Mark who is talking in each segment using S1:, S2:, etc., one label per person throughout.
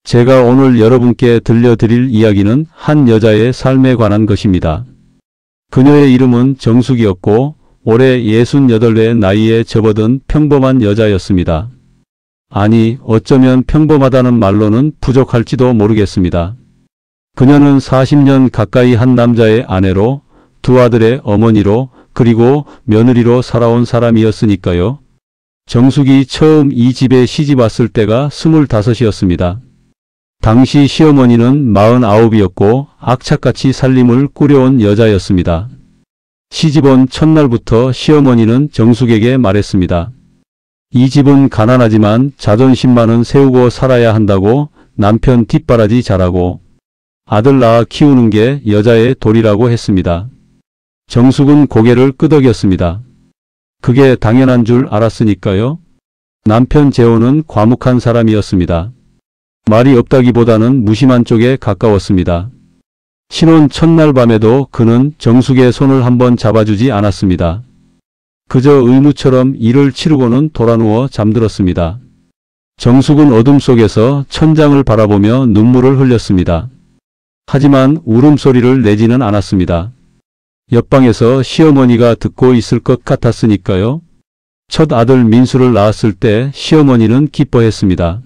S1: 제가 오늘 여러분께 들려드릴 이야기는 한 여자의 삶에 관한 것입니다. 그녀의 이름은 정숙이었고 올해 68의 나이에 접어든 평범한 여자였습니다. 아니, 어쩌면 평범하다는 말로는 부족할지도 모르겠습니다. 그녀는 40년 가까이 한 남자의 아내로, 두 아들의 어머니로, 그리고 며느리로 살아온 사람이었으니까요. 정숙이 처음 이 집에 시집 왔을 때가 25이었습니다. 당시 시어머니는 49이었고 악착같이 살림을 꾸려온 여자였습니다. 시집 온 첫날부터 시어머니는 정숙에게 말했습니다. 이 집은 가난하지만 자존심만은 세우고 살아야 한다고, 남편 뒷바라지 잘하고 아들 낳아 키우는 게 여자의 도리라고 했습니다. 정숙은 고개를 끄덕였습니다. 그게 당연한 줄 알았으니까요. 남편 재호는 과묵한 사람이었습니다. 말이 없다기보다는 무심한 쪽에 가까웠습니다. 신혼 첫날 밤에도 그는 정숙의 손을 한번 잡아주지 않았습니다. 그저 의무처럼 일을 치르고는 돌아누워 잠들었습니다. 정숙은 어둠 속에서 천장을 바라보며 눈물을 흘렸습니다. 하지만 울음소리를 내지는 않았습니다. 옆방에서 시어머니가 듣고 있을 것 같았으니까요. 첫 아들 민수를 낳았을 때 시어머니는 기뻐했습니다.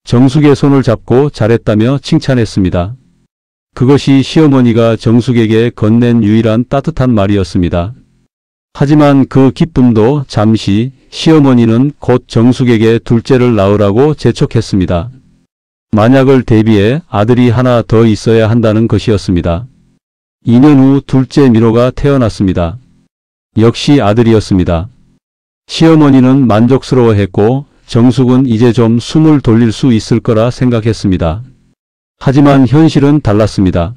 S1: 정숙의 손을 잡고 잘했다며 칭찬했습니다. 그것이 시어머니가 정숙에게 건넨 유일한 따뜻한 말이었습니다. 하지만 그 기쁨도 잠시, 시어머니는 곧 정숙에게 둘째를 낳으라고 재촉했습니다. 만약을 대비해 아들이 하나 더 있어야 한다는 것이었습니다. 2년 후 둘째 민호가 태어났습니다. 역시 아들이었습니다. 시어머니는 만족스러워했고 정숙은 이제 좀 숨을 돌릴 수 있을 거라 생각했습니다. 하지만 현실은 달랐습니다.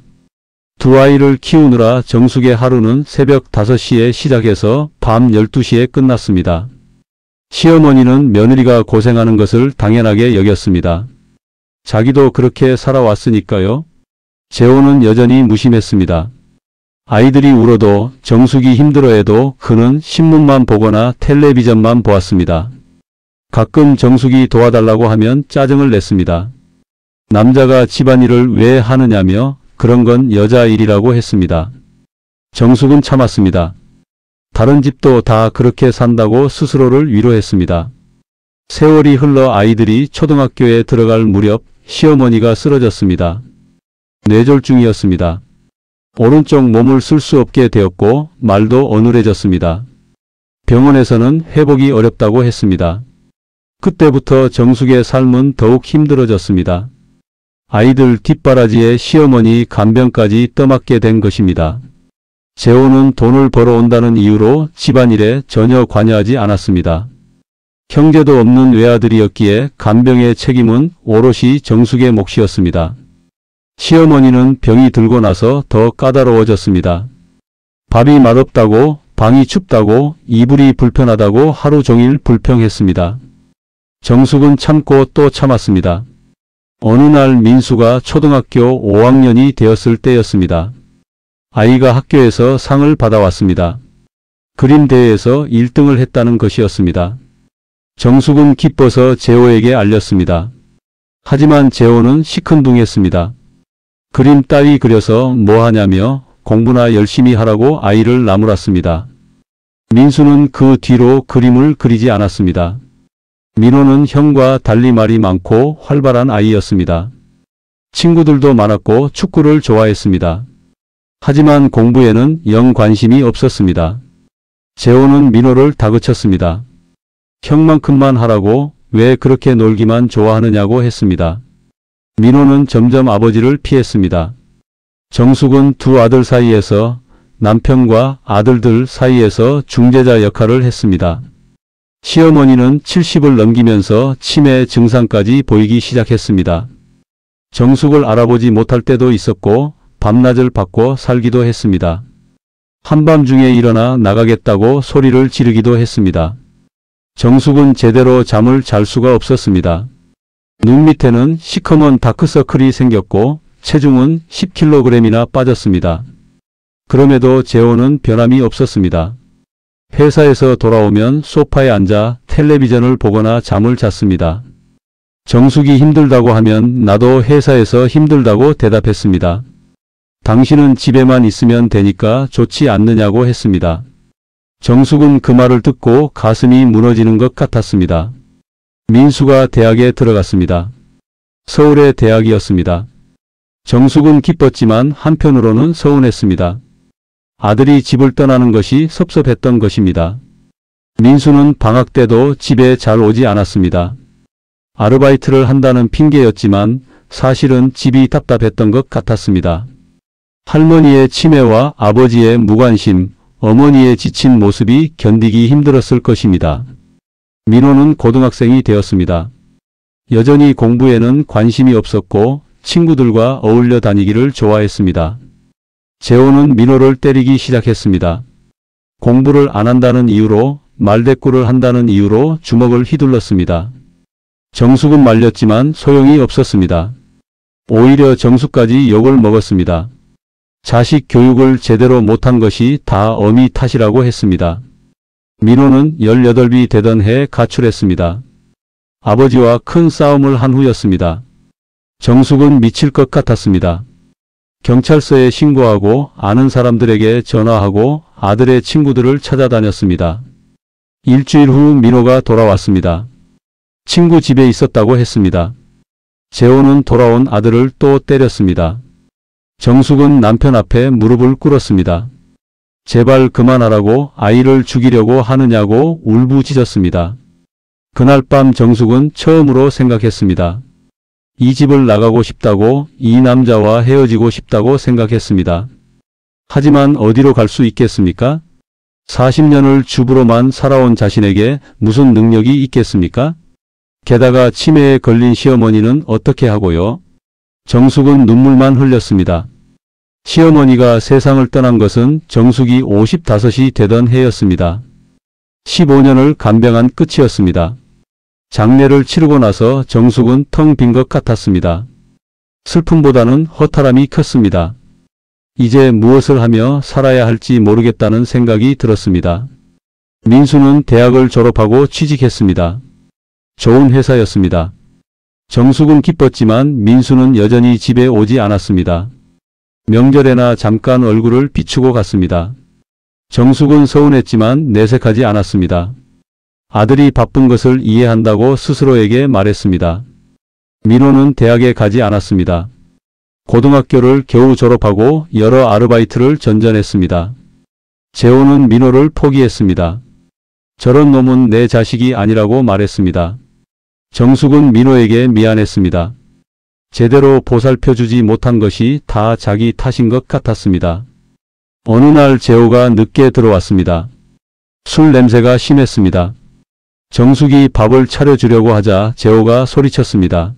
S1: 두 아이를 키우느라 정숙의 하루는 새벽 5시에 시작해서 밤 12시에 끝났습니다. 시어머니는 며느리가 고생하는 것을 당연하게 여겼습니다. 자기도 그렇게 살아왔으니까요. 재호는 여전히 무심했습니다. 아이들이 울어도 정숙이 힘들어해도 그는 신문만 보거나 텔레비전만 보았습니다. 가끔 정숙이 도와달라고 하면 짜증을 냈습니다. 남자가 집안일을 왜 하느냐며 그런 건 여자 일이라고 했습니다. 정숙은 참았습니다. 다른 집도 다 그렇게 산다고 스스로를 위로했습니다. 세월이 흘러 아이들이 초등학교에 들어갈 무렵 시어머니가 쓰러졌습니다. 뇌졸중이었습니다. 오른쪽 몸을 쓸 수 없게 되었고 말도 어눌해졌습니다. 병원에서는 회복이 어렵다고 했습니다. 그때부터 정숙의 삶은 더욱 힘들어졌습니다. 아이들 뒷바라지에 시어머니 간병까지 떠맡게 된 것입니다. 재호는 돈을 벌어온다는 이유로 집안일에 전혀 관여하지 않았습니다. 형제도 없는 외아들이었기에 간병의 책임은 오롯이 정숙의 몫이었습니다. 시어머니는 병이 들고 나서 더 까다로워졌습니다. 밥이 맛없다고, 방이 춥다고, 이불이 불편하다고 하루 종일 불평했습니다. 정숙은 참고 또 참았습니다. 어느 날 민수가 초등학교 5학년이 되었을 때였습니다. 아이가 학교에서 상을 받아왔습니다. 그림 대회에서 1등을 했다는 것이었습니다. 정숙은 기뻐서 재호에게 알렸습니다. 하지만 재호는 시큰둥했습니다. 그림 딸이 그려서 뭐하냐며 공부나 열심히 하라고 아이를 나무랐습니다. 민수는 그 뒤로 그림을 그리지 않았습니다. 민호는 형과 달리 말이 많고 활발한 아이였습니다. 친구들도 많았고 축구를 좋아했습니다. 하지만 공부에는 영 관심이 없었습니다. 재호는 민호를 다그쳤습니다. 형만큼만 하라고, 왜 그렇게 놀기만 좋아하느냐고 했습니다. 민호는 점점 아버지를 피했습니다. 정숙은 두 아들 사이에서, 남편과 아들들 사이에서 중재자 역할을 했습니다. 시어머니는 70을 넘기면서 치매 증상까지 보이기 시작했습니다. 정숙을 알아보지 못할 때도 있었고 밤낮을 바꿔 살기도 했습니다. 한밤중에 일어나 나가겠다고 소리를 지르기도 했습니다. 정숙은 제대로 잠을 잘 수가 없었습니다. 눈 밑에는 시커먼 다크서클이 생겼고 체중은 10kg이나 빠졌습니다. 그럼에도 재호는 변함이 없었습니다. 회사에서 돌아오면 소파에 앉아 텔레비전을 보거나 잠을 잤습니다. 정숙이 힘들다고 하면 나도 회사에서 힘들다고 대답했습니다. 당신은 집에만 있으면 되니까 좋지 않느냐고 했습니다. 정숙은 그 말을 듣고 가슴이 무너지는 것 같았습니다. 민수가 대학에 들어갔습니다. 서울의 대학이었습니다. 정숙은 기뻤지만 한편으로는 서운했습니다. 아들이 집을 떠나는 것이 섭섭했던 것입니다. 민수는 방학 때도 집에 잘 오지 않았습니다. 아르바이트를 한다는 핑계였지만 사실은 집이 답답했던 것 같았습니다. 할머니의 치매와 아버지의 무관심, 어머니의 지친 모습이 견디기 힘들었을 것입니다. 민호는 고등학생이 되었습니다. 여전히 공부에는 관심이 없었고 친구들과 어울려 다니기를 좋아했습니다. 재호는 민호를 때리기 시작했습니다. 공부를 안 한다는 이유로, 말대꾸를 한다는 이유로 주먹을 휘둘렀습니다. 정숙은 말렸지만 소용이 없었습니다. 오히려 정숙까지 욕을 먹었습니다. 자식 교육을 제대로 못한 것이 다 어미 탓이라고 했습니다. 민호는 18이 되던 해에 가출했습니다. 아버지와 큰 싸움을 한 후였습니다. 정숙은 미칠 것 같았습니다. 경찰서에 신고하고 아는 사람들에게 전화하고 아들의 친구들을 찾아다녔습니다. 일주일 후 민호가 돌아왔습니다. 친구 집에 있었다고 했습니다. 재호는 돌아온 아들을 또 때렸습니다. 정숙은 남편 앞에 무릎을 꿇었습니다. 제발 그만하라고, 아이를 죽이려고 하느냐고 울부짖었습니다. 그날 밤 정숙은 처음으로 생각했습니다. 이 집을 나가고 싶다고, 이 남자와 헤어지고 싶다고 생각했습니다. 하지만 어디로 갈 수 있겠습니까? 40년을 주부로만 살아온 자신에게 무슨 능력이 있겠습니까? 게다가 치매에 걸린 시어머니는 어떻게 하고요? 정숙은 눈물만 흘렸습니다. 시어머니가 세상을 떠난 것은 정숙이 55이 되던 해였습니다. 15년을 간병한 끝이었습니다. 장례를 치르고 나서 정숙은 텅 빈 것 같았습니다. 슬픔보다는 허탈함이 컸습니다. 이제 무엇을 하며 살아야 할지 모르겠다는 생각이 들었습니다. 민수는 대학을 졸업하고 취직했습니다. 좋은 회사였습니다. 정숙은 기뻤지만 민수는 여전히 집에 오지 않았습니다. 명절에나 잠깐 얼굴을 비추고 갔습니다. 정숙은 서운했지만 내색하지 않았습니다. 아들이 바쁜 것을 이해한다고 스스로에게 말했습니다. 민호는 대학에 가지 않았습니다. 고등학교를 겨우 졸업하고 여러 아르바이트를 전전했습니다. 재호는 민호를 포기했습니다. 저런 놈은 내 자식이 아니라고 말했습니다. 정숙은 민호에게 미안했습니다. 제대로 보살펴주지 못한 것이 다 자기 탓인 것 같았습니다. 어느 날 재호가 늦게 들어왔습니다. 술 냄새가 심했습니다. 정숙이 밥을 차려주려고 하자 재호가 소리쳤습니다.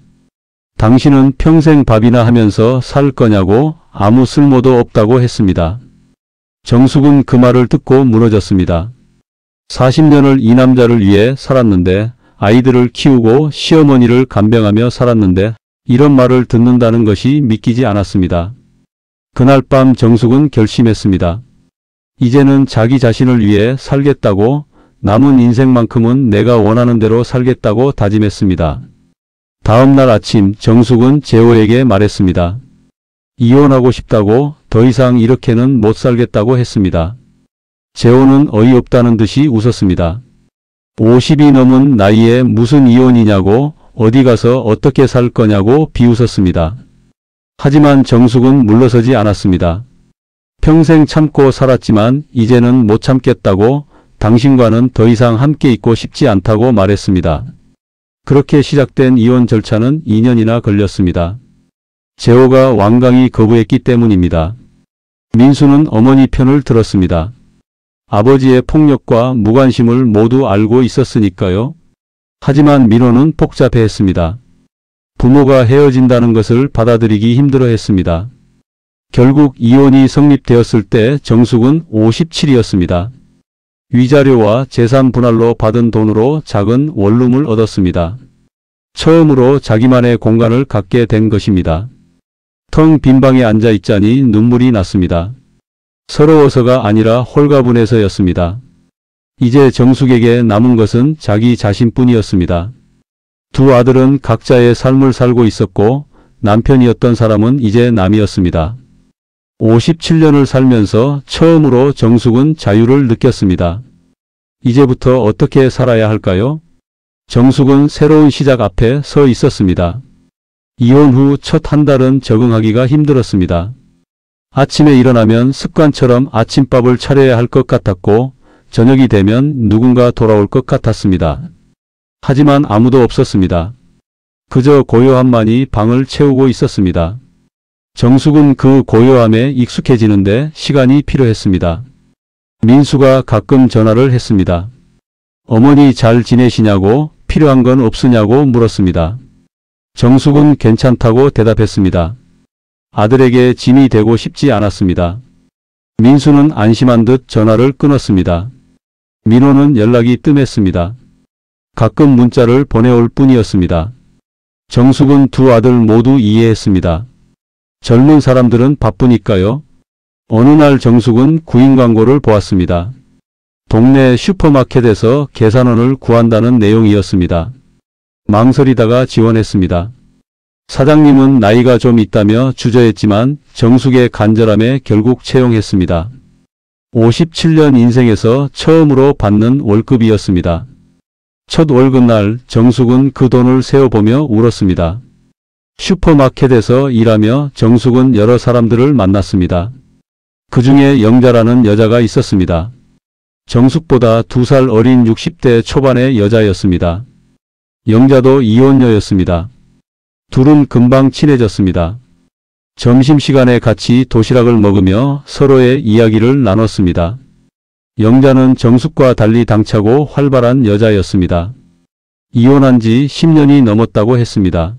S1: 당신은 평생 밥이나 하면서 살 거냐고, 아무 쓸모도 없다고 했습니다. 정숙은 그 말을 듣고 무너졌습니다. 40년을 이 남자를 위해 살았는데, 아이들을 키우고 시어머니를 간병하며 살았는데 이런 말을 듣는다는 것이 믿기지 않았습니다. 그날 밤 정숙은 결심했습니다. 이제는 자기 자신을 위해 살겠다고, 남은 인생만큼은 내가 원하는 대로 살겠다고 다짐했습니다. 다음 날 아침 정숙은 재호에게 말했습니다. 이혼하고 싶다고, 더 이상 이렇게는 못 살겠다고 했습니다. 재호는 어이없다는 듯이 웃었습니다. 50이 넘은 나이에 무슨 이혼이냐고, 어디 가서 어떻게 살 거냐고 비웃었습니다. 하지만 정숙은 물러서지 않았습니다. 평생 참고 살았지만 이제는 못 참겠다고, 당신과는 더 이상 함께 있고 싶지 않다고 말했습니다. 그렇게 시작된 이혼 절차는 2년이나 걸렸습니다. 재호가 완강히 거부했기 때문입니다. 민수는 어머니 편을 들었습니다. 아버지의 폭력과 무관심을 모두 알고 있었으니까요. 하지만 민호는 복잡해했습니다. 부모가 헤어진다는 것을 받아들이기 힘들어했습니다. 결국 이혼이 성립되었을 때 정숙은 57이었습니다. 위자료와 재산 분할로 받은 돈으로 작은 원룸을 얻었습니다. 처음으로 자기만의 공간을 갖게 된 것입니다. 텅 빈 방에 앉아 있자니 눈물이 났습니다. 서러워서가 아니라 홀가분해서였습니다. 이제 정숙에게 남은 것은 자기 자신뿐이었습니다. 두 아들은 각자의 삶을 살고 있었고 남편이었던 사람은 이제 남이었습니다. 57년을 살면서 처음으로 정숙은 자유를 느꼈습니다. 이제부터 어떻게 살아야 할까요? 정숙은 새로운 시작 앞에 서 있었습니다. 이혼 후 첫 한 달은 적응하기가 힘들었습니다. 아침에 일어나면 습관처럼 아침밥을 차려야 할 것 같았고 저녁이 되면 누군가 돌아올 것 같았습니다. 하지만 아무도 없었습니다. 그저 고요함만이 방을 채우고 있었습니다. 정숙은 그 고요함에 익숙해지는데 시간이 필요했습니다. 민수가 가끔 전화를 했습니다. 어머니 잘 지내시냐고, 필요한 건 없으냐고 물었습니다. 정숙은 괜찮다고 대답했습니다. 아들에게 짐이 되고 싶지 않았습니다. 민수는 안심한 듯 전화를 끊었습니다. 민호는 연락이 뜸했습니다. 가끔 문자를 보내올 뿐이었습니다. 정숙은 두 아들 모두 이해했습니다. 젊은 사람들은 바쁘니까요. 어느 날 정숙은 구인 광고를 보았습니다. 동네 슈퍼마켓에서 계산원을 구한다는 내용이었습니다. 망설이다가 지원했습니다. 사장님은 나이가 좀 있다며 주저했지만 정숙의 간절함에 결국 채용했습니다. 57년 인생에서 처음으로 받는 월급이었습니다. 첫 월급날 정숙은 그 돈을 세어보며 울었습니다. 슈퍼마켓에서 일하며 정숙은 여러 사람들을 만났습니다. 그 중에 영자라는 여자가 있었습니다. 정숙보다 2살 어린 60대 초반의 여자였습니다. 영자도 이혼녀였습니다. 둘은 금방 친해졌습니다. 점심시간에 같이 도시락을 먹으며 서로의 이야기를 나눴습니다. 영자는 정숙과 달리 당차고 활발한 여자였습니다. 이혼한 지 10년이 넘었다고 했습니다.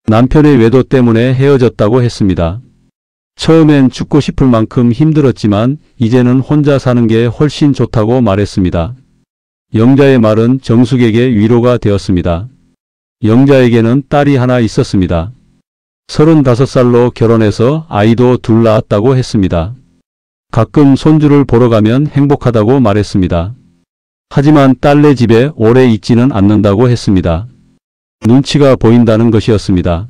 S1: 남편의 외도 때문에 헤어졌다고 했습니다. 처음엔 죽고 싶을 만큼 힘들었지만 이제는 혼자 사는 게 훨씬 좋다고 말했습니다. 영자의 말은 정숙에게 위로가 되었습니다. 영자에게는 딸이 하나 있었습니다. 35살로 결혼해서 아이도 둘 낳았다고 했습니다. 가끔 손주를 보러 가면 행복하다고 말했습니다. 하지만 딸네 집에 오래 있지는 않는다고 했습니다. 눈치가 보인다는 것이었습니다.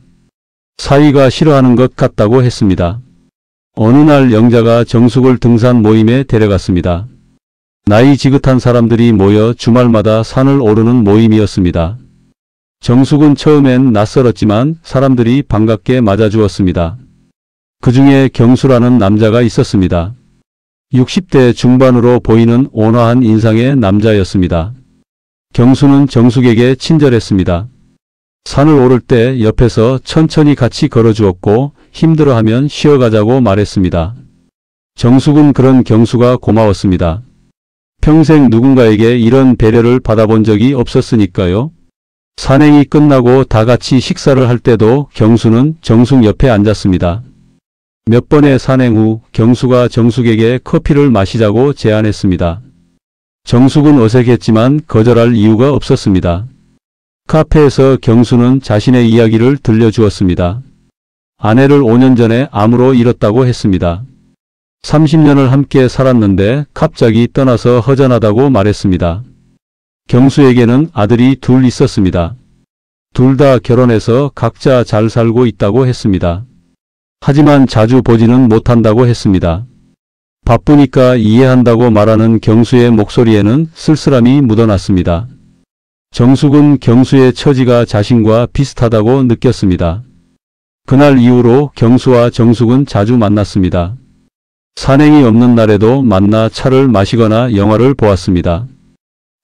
S1: 사위가 싫어하는 것 같다고 했습니다. 어느 날 영자가 정숙을 등산 모임에 데려갔습니다. 나이 지긋한 사람들이 모여 주말마다 산을 오르는 모임이었습니다. 정숙은 처음엔 낯설었지만 사람들이 반갑게 맞아주었습니다. 그 중에 경수라는 남자가 있었습니다. 60대 중반으로 보이는 온화한 인상의 남자였습니다. 경수는 정숙에게 친절했습니다. 산을 오를 때 옆에서 천천히 같이 걸어주었고 힘들어하면 쉬어가자고 말했습니다. 정숙은 그런 경수가 고마웠습니다. 평생 누군가에게 이런 배려를 받아본 적이 없었으니까요. 산행이 끝나고 다 같이 식사를 할 때도 경수는 정숙 옆에 앉았습니다. 몇 번의 산행 후 경수가 정숙에게 커피를 마시자고 제안했습니다. 정숙은 어색했지만 거절할 이유가 없었습니다. 카페에서 경수는 자신의 이야기를 들려주었습니다. 아내를 5년 전에 암으로 잃었다고 했습니다. 30년을 함께 살았는데 갑자기 떠나서 허전하다고 말했습니다. 경수에게는 아들이 둘 있었습니다. 둘 다 결혼해서 각자 잘 살고 있다고 했습니다. 하지만 자주 보지는 못한다고 했습니다. 바쁘니까 이해한다고 말하는 경수의 목소리에는 쓸쓸함이 묻어났습니다. 정숙은 경수의 처지가 자신과 비슷하다고 느꼈습니다. 그날 이후로 경수와 정숙은 자주 만났습니다. 산행이 없는 날에도 만나 차를 마시거나 영화를 보았습니다.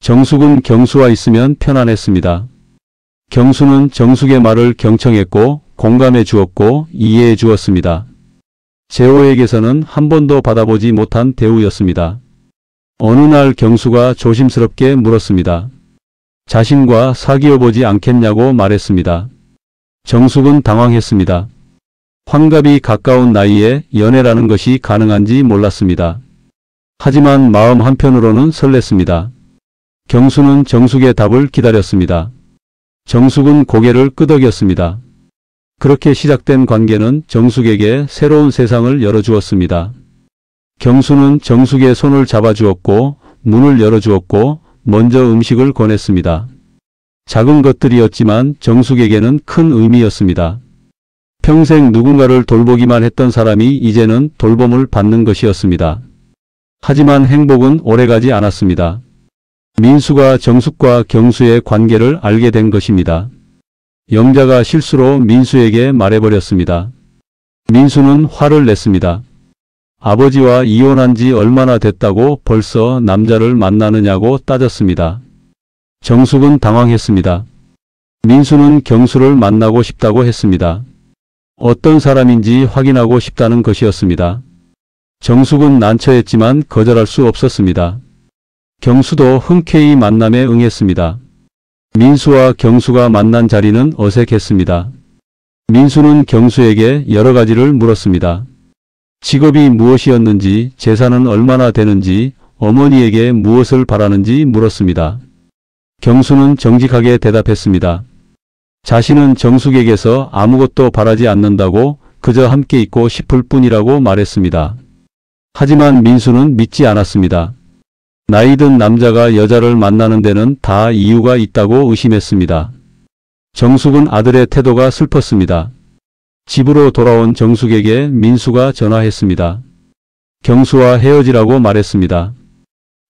S1: 정숙은 경수와 있으면 편안했습니다. 경수는 정숙의 말을 경청했고 공감해 주었고 이해해 주었습니다. 재호에게서는 한 번도 받아보지 못한 대우였습니다. 어느 날 경수가 조심스럽게 물었습니다. 자신과 사귀어보지 않겠냐고 말했습니다. 정숙은 당황했습니다. 환갑이 가까운 나이에 연애라는 것이 가능한지 몰랐습니다. 하지만 마음 한편으로는 설렜습니다. 경수는 정숙의 답을 기다렸습니다. 정숙은 고개를 끄덕였습니다. 그렇게 시작된 관계는 정숙에게 새로운 세상을 열어주었습니다. 경수는 정숙의 손을 잡아주었고 문을 열어주었고 먼저 음식을 권했습니다. 작은 것들이었지만 정숙에게는 큰 의미였습니다. 평생 누군가를 돌보기만 했던 사람이 이제는 돌봄을 받는 것이었습니다. 하지만 행복은 오래가지 않았습니다. 민수가 정숙과 경수의 관계를 알게 된 것입니다. 영자가 실수로 민수에게 말해버렸습니다. 민수는 화를 냈습니다. 아버지와 이혼한 지 얼마나 됐다고 벌써 남자를 만나느냐고 따졌습니다. 정숙은 당황했습니다. 민수는 경수를 만나고 싶다고 했습니다. 어떤 사람인지 확인하고 싶다는 것이었습니다. 정숙은 난처했지만 거절할 수 없었습니다. 경수도 흔쾌히 만남에 응했습니다. 민수와 경수가 만난 자리는 어색했습니다. 민수는 경수에게 여러 가지를 물었습니다. 직업이 무엇이었는지, 재산은 얼마나 되는지, 어머니에게 무엇을 바라는지 물었습니다. 경수는 정직하게 대답했습니다. 자신은 정숙에게서 아무것도 바라지 않는다고 그저 함께 있고 싶을 뿐이라고 말했습니다. 하지만 민수는 믿지 않았습니다. 나이든 남자가 여자를 만나는 데는 다 이유가 있다고 의심했습니다. 정숙은 아들의 태도가 슬펐습니다. 집으로 돌아온 정숙에게 민수가 전화했습니다. 경수와 헤어지라고 말했습니다.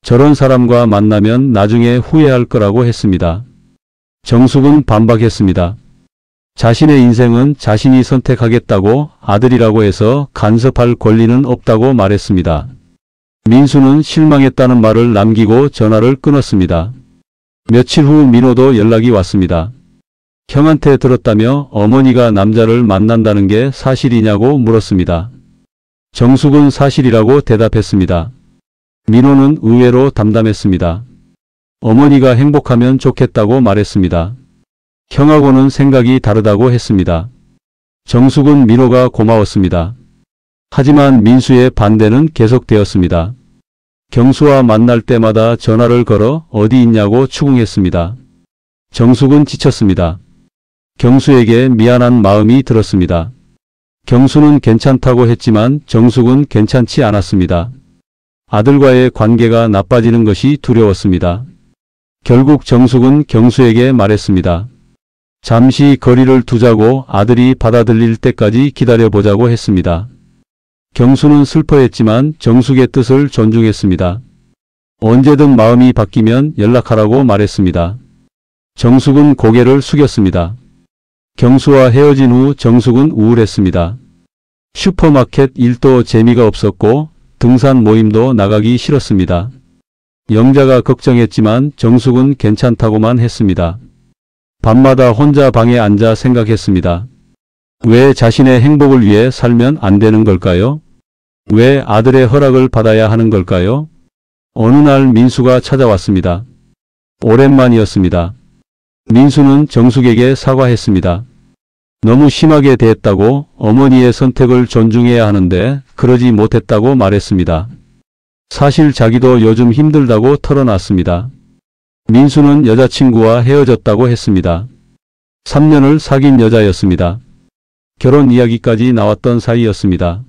S1: 저런 사람과 만나면 나중에 후회할 거라고 했습니다. 정숙은 반박했습니다. 자신의 인생은 자신이 선택하겠다고 아들이라고 해서 간섭할 권리는 없다고 말했습니다. 민수는 실망했다는 말을 남기고 전화를 끊었습니다. 며칠 후 민호도 연락이 왔습니다. 형한테 들었다며 어머니가 남자를 만난다는 게 사실이냐고 물었습니다. 정숙은 사실이라고 대답했습니다. 민호는 의외로 담담했습니다. 어머니가 행복하면 좋겠다고 말했습니다. 형하고는 생각이 다르다고 했습니다. 정숙은 민호가 고마웠습니다. 하지만 민수의 반대는 계속되었습니다. 경수와 만날 때마다 전화를 걸어 어디 있냐고 추궁했습니다. 정숙은 지쳤습니다. 경수에게 미안한 마음이 들었습니다. 경수는 괜찮다고 했지만 정숙은 괜찮지 않았습니다. 아들과의 관계가 나빠지는 것이 두려웠습니다. 결국 정숙은 경수에게 말했습니다. 잠시 거리를 두자고 아들이 받아들일 때까지 기다려보자고 했습니다. 경수는 슬퍼했지만 정숙의 뜻을 존중했습니다. 언제든 마음이 바뀌면 연락하라고 말했습니다. 정숙은 고개를 숙였습니다. 경수와 헤어진 후 정숙은 우울했습니다. 슈퍼마켓 일도 재미가 없었고 등산 모임도 나가기 싫었습니다. 영자가 걱정했지만 정숙은 괜찮다고만 했습니다. 밤마다 혼자 방에 앉아 생각했습니다. 왜 자신의 행복을 위해 살면 안 되는 걸까요? 왜 아들의 허락을 받아야 하는 걸까요? 어느 날 민수가 찾아왔습니다. 오랜만이었습니다. 민수는 정숙에게 사과했습니다. 너무 심하게 대했다고 어머니의 선택을 존중해야 하는데 그러지 못했다고 말했습니다. 사실 자기도 요즘 힘들다고 털어놨습니다. 민수는 여자친구와 헤어졌다고 했습니다. 3년을 사귄 여자였습니다. 결혼 이야기까지 나왔던 사이였습니다.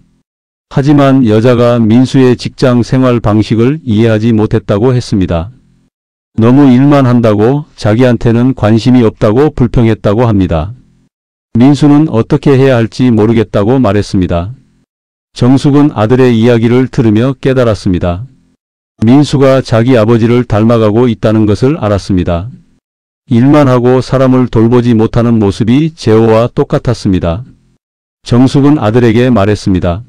S1: 하지만 여자가 민수의 직장 생활 방식을 이해하지 못했다고 했습니다. 너무 일만 한다고 자기한테는 관심이 없다고 불평했다고 합니다. 민수는 어떻게 해야 할지 모르겠다고 말했습니다. 정숙은 아들의 이야기를 들으며 깨달았습니다. 민수가 자기 아버지를 닮아가고 있다는 것을 알았습니다. 일만 하고 사람을 돌보지 못하는 모습이 재호와 똑같았습니다. 정숙은 아들에게 말했습니다.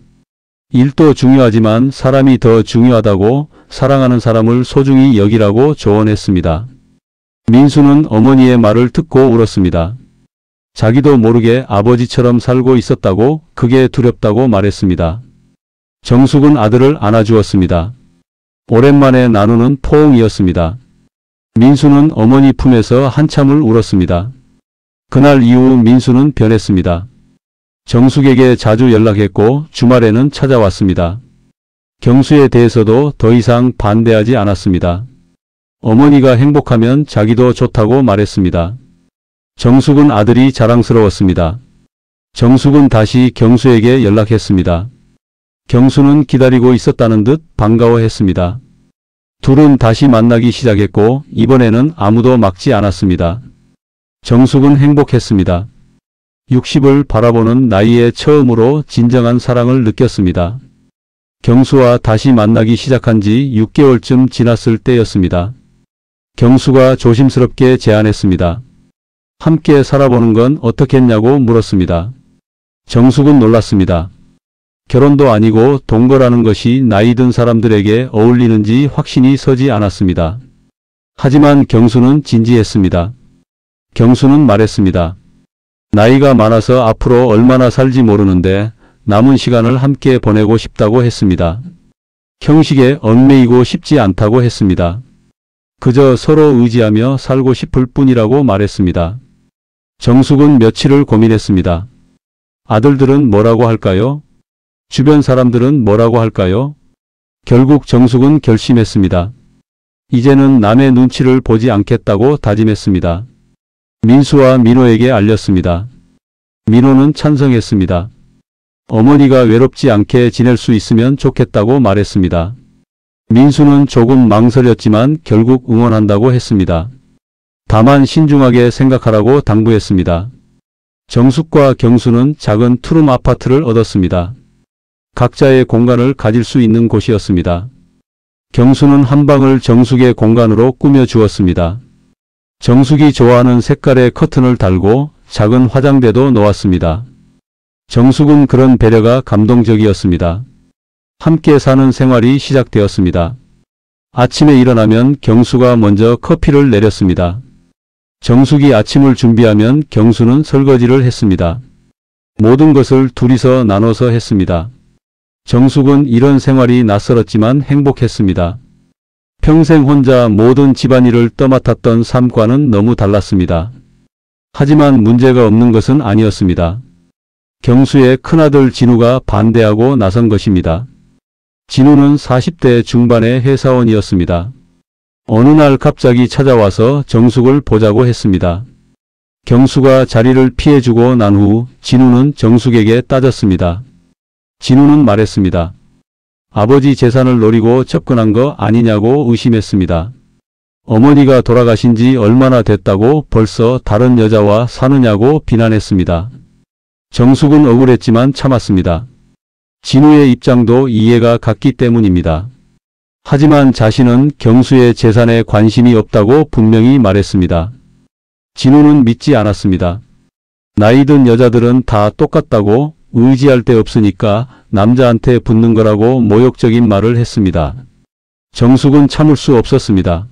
S1: 일도 중요하지만 사람이 더 중요하다고 사랑하는 사람을 소중히 여기라고 조언했습니다. 민수는 어머니의 말을 듣고 울었습니다. 자기도 모르게 아버지처럼 살고 있었다고 그게 두렵다고 말했습니다. 정숙은 아들을 안아주었습니다. 오랜만에 나누는 포옹이었습니다. 민수는 어머니 품에서 한참을 울었습니다. 그날 이후 민수는 변했습니다. 정숙에게 자주 연락했고 주말에는 찾아왔습니다. 경수에 대해서도 더 이상 반대하지 않았습니다. 어머니가 행복하면 자기도 좋다고 말했습니다. 정숙은 아들이 자랑스러웠습니다. 정숙은 다시 경수에게 연락했습니다. 경수는 기다리고 있었다는 듯 반가워했습니다. 둘은 다시 만나기 시작했고 이번에는 아무도 막지 않았습니다. 정숙은 행복했습니다. 60을 바라보는 나이에 처음으로 진정한 사랑을 느꼈습니다. 경수와 다시 만나기 시작한 지 6개월쯤 지났을 때였습니다. 경수가 조심스럽게 제안했습니다. 함께 살아보는 건 어떻겠냐고 물었습니다. 정숙은 놀랐습니다. 결혼도 아니고 동거라는 것이 나이 든 사람들에게 어울리는지 확신이 서지 않았습니다. 하지만 경수는 진지했습니다. 경수는 말했습니다. 나이가 많아서 앞으로 얼마나 살지 모르는데 남은 시간을 함께 보내고 싶다고 했습니다. 형식에 얽매이고 싶지 않다고 했습니다. 그저 서로 의지하며 살고 싶을 뿐이라고 말했습니다. 정숙은 며칠을 고민했습니다. 아들들은 뭐라고 할까요? 주변 사람들은 뭐라고 할까요? 결국 정숙은 결심했습니다. 이제는 남의 눈치를 보지 않겠다고 다짐했습니다. 민수와 민호에게 알렸습니다. 민호는 찬성했습니다. 어머니가 외롭지 않게 지낼 수 있으면 좋겠다고 말했습니다. 민수는 조금 망설였지만 결국 응원한다고 했습니다. 다만 신중하게 생각하라고 당부했습니다. 정숙과 경수는 작은 투룸 아파트를 얻었습니다. 각자의 공간을 가질 수 있는 곳이었습니다. 경수는 한 방을 정숙의 공간으로 꾸며 주었습니다. 정숙이 좋아하는 색깔의 커튼을 달고 작은 화장대도 놓았습니다. 정숙은 그런 배려가 감동적이었습니다. 함께 사는 생활이 시작되었습니다. 아침에 일어나면 경수가 먼저 커피를 내렸습니다. 정숙이 아침을 준비하면 경수는 설거지를 했습니다. 모든 것을 둘이서 나눠서 했습니다. 정숙은 이런 생활이 낯설었지만 행복했습니다. 평생 혼자 모든 집안일을 떠맡았던 삶과는 너무 달랐습니다. 하지만 문제가 없는 것은 아니었습니다. 경수의 큰아들 진우가 반대하고 나선 것입니다. 진우는 40대 중반의 회사원이었습니다. 어느 날 갑자기 찾아와서 정숙을 보자고 했습니다. 경수가 자리를 피해주고 난 후 진우는 정숙에게 따졌습니다. 진우는 말했습니다. 아버지 재산을 노리고 접근한 거 아니냐고 의심했습니다. 어머니가 돌아가신 지 얼마나 됐다고 벌써 다른 여자와 사느냐고 비난했습니다. 정숙은 억울했지만 참았습니다. 진우의 입장도 이해가 갔기 때문입니다. 하지만 자신은 경수의 재산에 관심이 없다고 분명히 말했습니다. 진우는 믿지 않았습니다. 나이 든 여자들은 다 똑같다고 의지할 데 없으니까 남자한테 붙는 거라고 모욕적인 말을 했습니다. 정숙은 참을 수 없었습니다.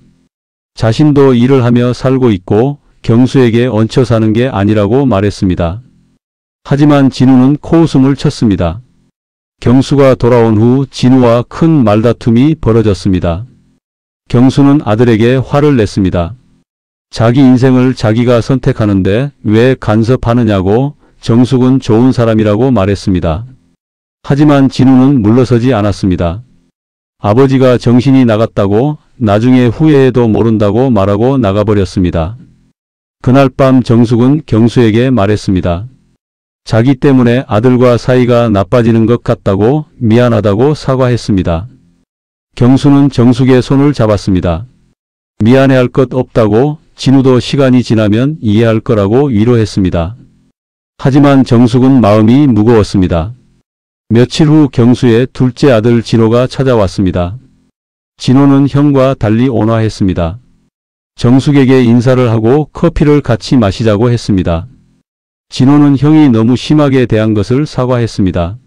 S1: 자신도 일을 하며 살고 있고 경수에게 얹혀 사는 게 아니라고 말했습니다. 하지만 진우는 코웃음을 쳤습니다. 경수가 돌아온 후 진우와 큰 말다툼이 벌어졌습니다. 경수는 아들에게 화를 냈습니다. 자기 인생을 자기가 선택하는데 왜 간섭하느냐고 정숙은 좋은 사람이라고 말했습니다. 하지만 진우는 물러서지 않았습니다. 아버지가 정신이 나갔다고 나중에 후회해도 모른다고 말하고 나가버렸습니다. 그날 밤 정숙은 경수에게 말했습니다. 자기 때문에 아들과 사이가 나빠지는 것 같다고 미안하다고 사과했습니다. 경수는 정숙의 손을 잡았습니다. 미안해할 것 없다고 진우도 시간이 지나면 이해할 거라고 위로했습니다. 하지만 정숙은 마음이 무거웠습니다. 며칠 후 경수의 둘째 아들 진호가 찾아왔습니다. 진호는 형과 달리 온화했습니다. 정숙에게 인사를 하고 커피를 같이 마시자고 했습니다. 진호는 형이 너무 심하게 대한 것을 사과했습니다.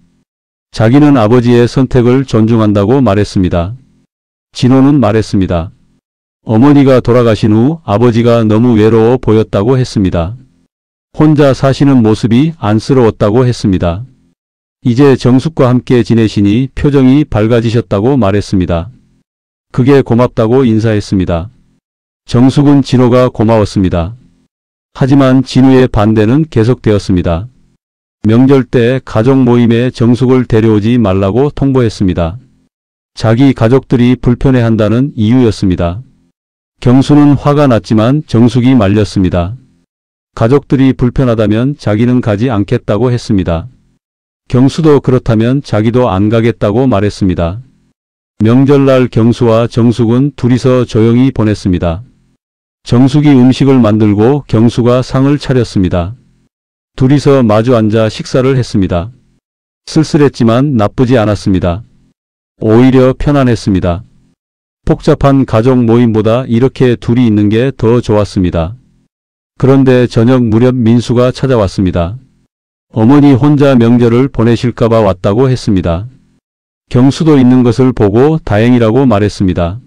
S1: 자기는 아버지의 선택을 존중한다고 말했습니다. 진호는 말했습니다. 어머니가 돌아가신 후 아버지가 너무 외로워 보였다고 했습니다. 혼자 사시는 모습이 안쓰러웠다고 했습니다. 이제 정숙과 함께 지내시니 표정이 밝아지셨다고 말했습니다. 그게 고맙다고 인사했습니다. 정숙은 진호가 고마웠습니다. 하지만 진우의 반대는 계속되었습니다. 명절 때 가족 모임에 정숙을 데려오지 말라고 통보했습니다. 자기 가족들이 불편해한다는 이유였습니다. 경수는 화가 났지만 정숙이 말렸습니다. 가족들이 불편하다면 자기는 가지 않겠다고 했습니다. 경수도 그렇다면 자기도 안 가겠다고 말했습니다. 명절날 경수와 정숙은 둘이서 조용히 보냈습니다. 정숙이 음식을 만들고 경수가 상을 차렸습니다. 둘이서 마주 앉아 식사를 했습니다. 쓸쓸했지만 나쁘지 않았습니다. 오히려 편안했습니다. 복잡한 가족 모임보다 이렇게 둘이 있는 게 더 좋았습니다. 그런데 저녁 무렵 민수가 찾아왔습니다. 어머니 혼자 명절을 보내실까봐 왔다고 했습니다. 경수도 있는 것을 보고 다행이라고 말했습니다.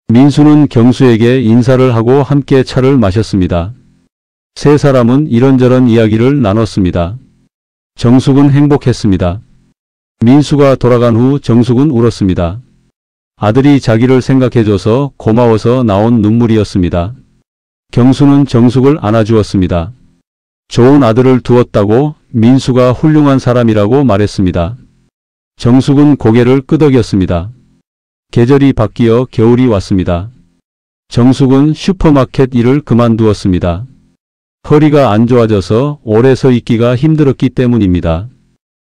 S1: 민수는 경수에게 인사를 하고 함께 차를 마셨습니다. 세 사람은 이런저런 이야기를 나눴습니다. 정숙은 행복했습니다. 민수가 돌아간 후 정숙은 울었습니다. 아들이 자기를 생각해줘서 고마워서 나온 눈물이었습니다. 경수는 정숙을 안아주었습니다. 좋은 아들을 두었다고 민수가 훌륭한 사람이라고 말했습니다. 정숙은 고개를 끄덕였습니다. 계절이 바뀌어 겨울이 왔습니다. 정숙은 슈퍼마켓 일을 그만두었습니다. 허리가 안 좋아져서 오래 서 있기가 힘들었기 때문입니다.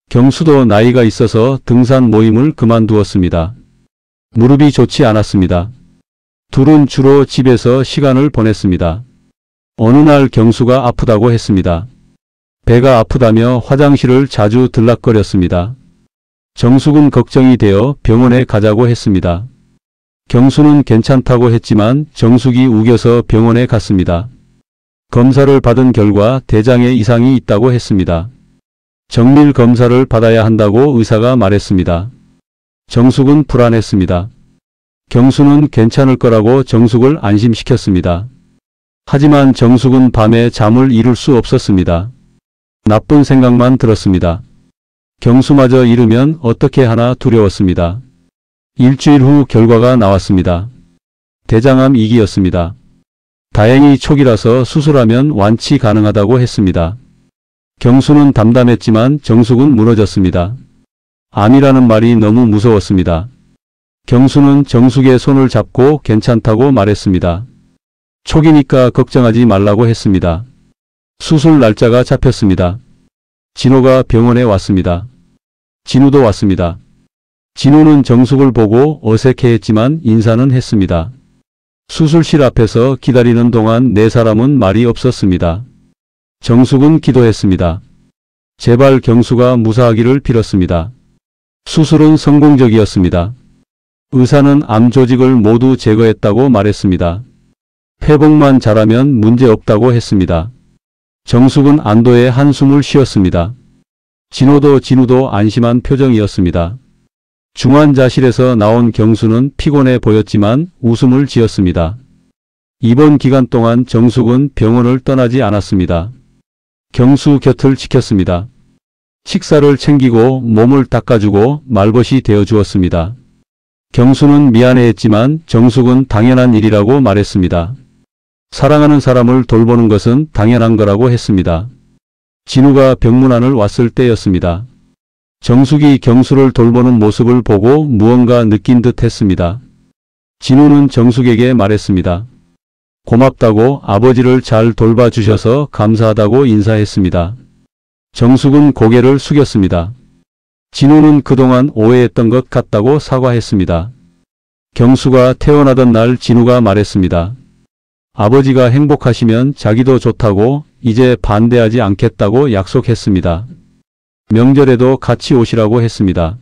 S1: 경수도 나이가 있어서 등산 모임을 그만두었습니다. 무릎이 좋지 않았습니다. 둘은 주로 집에서 시간을 보냈습니다. 어느 날 경수가 아프다고 했습니다. 배가 아프다며 화장실을 자주 들락거렸습니다. 정숙은 걱정이 되어 병원에 가자고 했습니다. 경수는 괜찮다고 했지만 정숙이 우겨서 병원에 갔습니다. 검사를 받은 결과 대장에 이상이 있다고 했습니다. 정밀 검사를 받아야 한다고 의사가 말했습니다. 정숙은 불안했습니다. 경수는 괜찮을 거라고 정숙을 안심시켰습니다. 하지만 정숙은 밤에 잠을 이룰 수 없었습니다. 나쁜 생각만 들었습니다. 경수마저 잃으면 어떻게 하나 두려웠습니다. 일주일 후 결과가 나왔습니다. 대장암 2기였습니다. 다행히 초기라서 수술하면 완치 가능하다고 했습니다. 경수는 담담했지만 정숙은 무너졌습니다. 암이라는 말이 너무 무서웠습니다. 경수는 정숙의 손을 잡고 괜찮다고 말했습니다. 초기니까 걱정하지 말라고 했습니다. 수술 날짜가 잡혔습니다. 진호가 병원에 왔습니다. 진우도 왔습니다. 진우는 정숙을 보고 어색해했지만 인사는 했습니다. 수술실 앞에서 기다리는 동안 네 사람은 말이 없었습니다. 정숙은 기도했습니다. 제발 경수가 무사하기를 빌었습니다. 수술은 성공적이었습니다. 의사는 암 조직을 모두 제거했다고 말했습니다. 회복만 잘하면 문제없다고 했습니다. 정숙은 안도의 한숨을 쉬었습니다. 진우도 안심한 표정이었습니다. 중환자실에서 나온 경수는 피곤해 보였지만 웃음을 지었습니다. 입원 기간 동안 정숙은 병원을 떠나지 않았습니다. 경수 곁을 지켰습니다. 식사를 챙기고 몸을 닦아주고 말벗이 되어주었습니다. 경수는 미안해했지만 정숙은 당연한 일이라고 말했습니다. 사랑하는 사람을 돌보는 것은 당연한 거라고 했습니다. 진우가 병문안을 왔을 때였습니다. 정숙이 경수를 돌보는 모습을 보고 무언가 느낀 듯 했습니다. 진우는 정숙에게 말했습니다. 고맙다고 아버지를 잘 돌봐주셔서 감사하다고 인사했습니다. 정숙은 고개를 숙였습니다. 진우는 그동안 오해했던 것 같다고 사과했습니다. 경수가 태어나던 날 진우가 말했습니다. 아버지가 행복하시면 자기도 좋다고 이제 반대하지 않겠다고 약속했습니다. 명절에도 같이 오시라고 했습니다.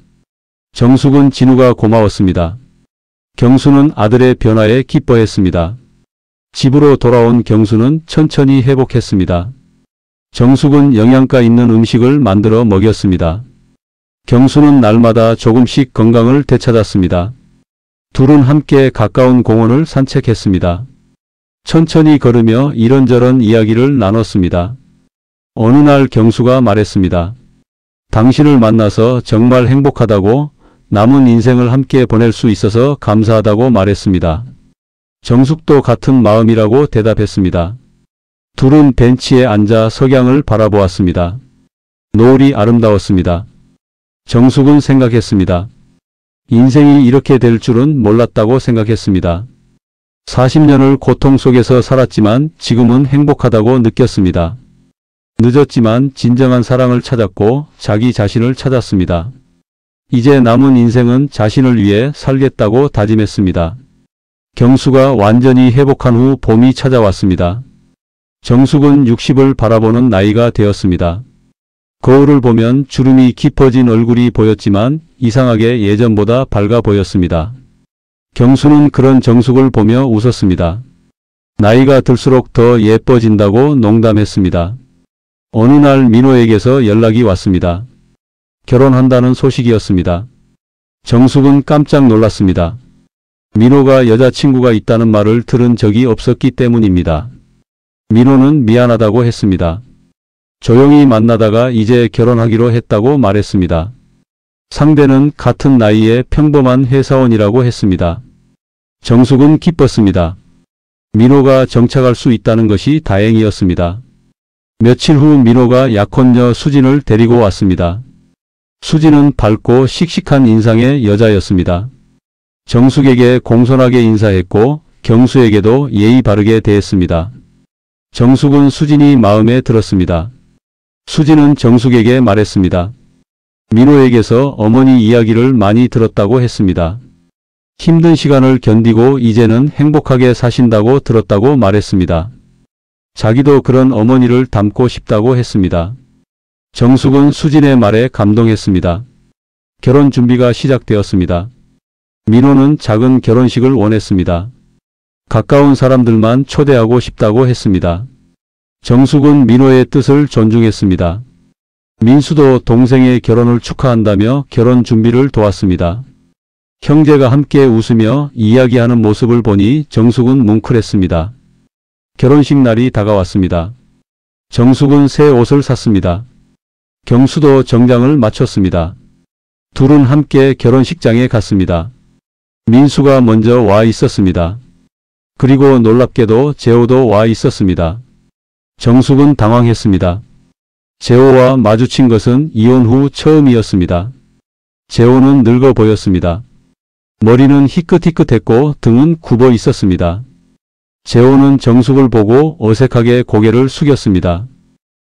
S1: 정숙은 진우가 고마웠습니다. 경수는 아들의 변화에 기뻐했습니다. 집으로 돌아온 경수는 천천히 회복했습니다. 정숙은 영양가 있는 음식을 만들어 먹였습니다. 경수는 날마다 조금씩 건강을 되찾았습니다. 둘은 함께 가까운 공원을 산책했습니다. 천천히 걸으며 이런저런 이야기를 나눴습니다. 어느 날 경수가 말했습니다. 당신을 만나서 정말 행복하다고, 남은 인생을 함께 보낼 수 있어서 감사하다고 말했습니다. 정숙도 같은 마음이라고 대답했습니다. 둘은 벤치에 앉아 석양을 바라보았습니다. 노을이 아름다웠습니다. 정숙은 생각했습니다. 인생이 이렇게 될 줄은 몰랐다고 생각했습니다. 40년을 고통 속에서 살았지만 지금은 행복하다고 느꼈습니다. 늦었지만 진정한 사랑을 찾았고 자기 자신을 찾았습니다. 이제 남은 인생은 자신을 위해 살겠다고 다짐했습니다. 경수가 완전히 회복한 후 봄이 찾아왔습니다. 정숙은 60을 바라보는 나이가 되었습니다. 거울을 보면 주름이 깊어진 얼굴이 보였지만 이상하게 예전보다 밝아 보였습니다. 경수는 그런 정숙을 보며 웃었습니다. 나이가 들수록 더 예뻐진다고 농담했습니다. 어느 날 민호에게서 연락이 왔습니다. 결혼한다는 소식이었습니다. 정숙은 깜짝 놀랐습니다. 민호가 여자친구가 있다는 말을 들은 적이 없었기 때문입니다. 민호는 미안하다고 했습니다. 조용히 만나다가 이제 결혼하기로 했다고 말했습니다. 상대는 같은 나이의 평범한 회사원이라고 했습니다. 정숙은 기뻤습니다. 민호가 정착할 수 있다는 것이 다행이었습니다. 며칠 후 민호가 약혼녀 수진을 데리고 왔습니다. 수진은 밝고 씩씩한 인상의 여자였습니다. 정숙에게 공손하게 인사했고 경수에게도 예의 바르게 대했습니다. 정숙은 수진이 마음에 들었습니다. 수진은 정숙에게 말했습니다. 민호에게서 어머니 이야기를 많이 들었다고 했습니다. 힘든 시간을 견디고 이제는 행복하게 사신다고 들었다고 말했습니다. 자기도 그런 어머니를 닮고 싶다고 했습니다. 정숙은 수진의 말에 감동했습니다. 결혼 준비가 시작되었습니다. 민호는 작은 결혼식을 원했습니다. 가까운 사람들만 초대하고 싶다고 했습니다. 정숙은 민호의 뜻을 존중했습니다. 민수도 동생의 결혼을 축하한다며 결혼 준비를 도왔습니다. 형제가 함께 웃으며 이야기하는 모습을 보니 정숙은 뭉클했습니다. 결혼식 날이 다가왔습니다. 정숙은 새 옷을 샀습니다. 경수도 정장을 마쳤습니다. 둘은 함께 결혼식장에 갔습니다. 민수가 먼저 와 있었습니다. 그리고 놀랍게도 재호도 와 있었습니다. 정숙은 당황했습니다. 재호와 마주친 것은 이혼 후 처음이었습니다. 재호는 늙어 보였습니다. 머리는 희끗희끗했고 등은 굽어 있었습니다. 재호는 정숙을 보고 어색하게 고개를 숙였습니다.